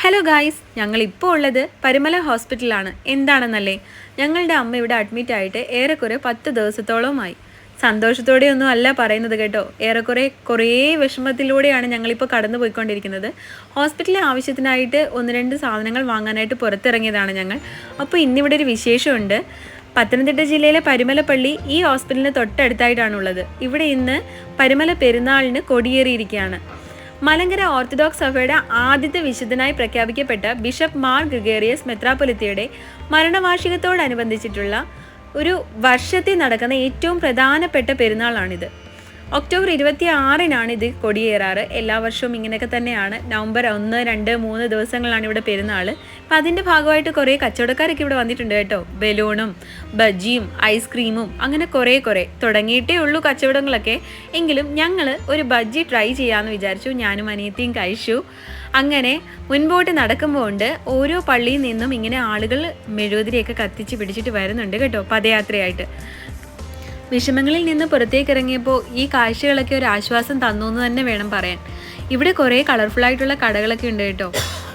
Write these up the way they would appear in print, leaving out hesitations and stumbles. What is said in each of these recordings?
Hello guys, ഞങ്ങളിപ്പോൾ ഉള്ളത് പരിമല ഹോസ്പിറ്റലാണ്. എന്താണെന്നല്ലേ, ഞങ്ങളുടെ അമ്മ ഇവിടെ അഡ്മിറ്റ് ആയിട്ട് ഏറെക്കുറെ 10 ദിവസത്തോളമായി. സന്തോഷത്തോടെയൊന്നും അല്ല പറയുന്നത് കേട്ടോ, കുറേ വിഷമത്തിലൂടെയാണ് ഞങ്ങളിപ്പോൾ കടന്നു പോയിക്കൊണ്ടിരിക്കുന്നത്. ഹോസ്പിറ്റലിലെ ആവശ്യത്തിനായിട്ട് 1-2 സാധനങ്ങൾ വാങ്ങാനായിട്ട് പുറത്തിറങ്ങിയതാണ് ഞങ്ങൾ. അപ്പോൾ ഇന്നിവിടെ ഒരു വിശേഷമുണ്ട്. പത്തനംതിട്ട ജില്ലയിലെ പരിമലപ്പള്ളി ഈ ഹോസ്പിറ്റലിന് തൊട്ടടുത്തായിട്ടാണുള്ളത്. ഇവിടെ ഇന്ന് പരിമല പെരുന്നാളിന് കൊടിയേറിയിരിക്കുകയാണ്. മലങ്കര ഓർത്തഡോക്സ് സഭയുടെ ആദ്യത്തെ വിശുദ്ധനായി പ്രഖ്യാപിക്കപ്പെട്ട ബിഷപ്പ് മാർ ഗ്രിഗേറിയസ് മെത്രാപ്പൊലിത്തയുടെ മരണവാർഷികത്തോടനുബന്ധിച്ചിട്ടുള്ള ഒരു വർഷത്തിൽ നടക്കുന്ന ഏറ്റവും പ്രധാനപ്പെട്ട പെരുന്നാളാണിത്. ഒക്ടോബർ 26-നാണ് ഇത് കൊടിയേറാറ്. എല്ലാ വർഷവും ഇങ്ങനെയൊക്കെ തന്നെയാണ്. നവംബർ 1, 2, 3 ദിവസങ്ങളാണ് ഇവിടെ പെരുന്നാൾ. അപ്പം അതിൻ്റെ ഭാഗമായിട്ട് കുറേ കച്ചവടക്കാരൊക്കെ ഇവിടെ വന്നിട്ടുണ്ട് കേട്ടോ. ബലൂണും ബജ്ജിയും ഐസ്ക്രീമും അങ്ങനെ കുറേ തുടങ്ങിയിട്ടേ ഉള്ളൂ കച്ചവടങ്ങളൊക്കെ. എങ്കിലും ഞങ്ങൾ ഒരു ബജ്ജി ട്രൈ ചെയ്യാമെന്ന് വിചാരിച്ചു. ഞാനും അനിയത്തിയും കഴിച്ചു. അങ്ങനെ മുൻപോട്ട് നടക്കുമ്പോൾ ഉണ്ട് ഓരോ പള്ളിയിൽ നിന്നും ഇങ്ങനെ ആളുകൾ മെഴുകുതിരിയൊക്കെ കത്തിച്ച് പിടിച്ചിട്ട് വരുന്നുണ്ട് കേട്ടോ, പദയാത്രയായിട്ട്. വിഷമങ്ങളിൽ നിന്ന് പുറത്തേക്ക് ഇറങ്ങിയപ്പോൾ ഈ കാഴ്ചകളൊക്കെ ഒരു ആശ്വാസം തന്നു എന്ന് തന്നെ വേണം പറയാൻ. ഇവിടെ കുറേ കളർഫുള്ളായിട്ടുള്ള കടകളൊക്കെ ഉണ്ട് കേട്ടോ.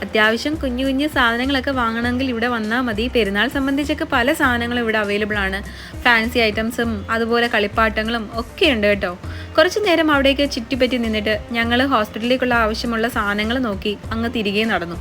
അത്യാവശ്യം കുഞ്ഞു സാധനങ്ങളൊക്കെ വാങ്ങണമെങ്കിൽ ഇവിടെ വന്നാൽ മതി. പെരുന്നാൾ സംബന്ധിച്ചൊക്കെ പല സാധനങ്ങളും ഇവിടെ അവൈലബിൾ ആണ്. ഫാൻസി ഐറ്റംസും അതുപോലെ കളിപ്പാട്ടങ്ങളും ഒക്കെ ഉണ്ട് കേട്ടോ. കുറച്ച് നേരം അവിടേക്ക് ചുറ്റിപ്പറ്റി നിന്നിട്ട് ഞങ്ങൾ ഹോസ്പിറ്റലിലേക്കുള്ള ആവശ്യമുള്ള സാധനങ്ങൾ നോക്കി അങ്ങ് തിരികെ നടന്നു.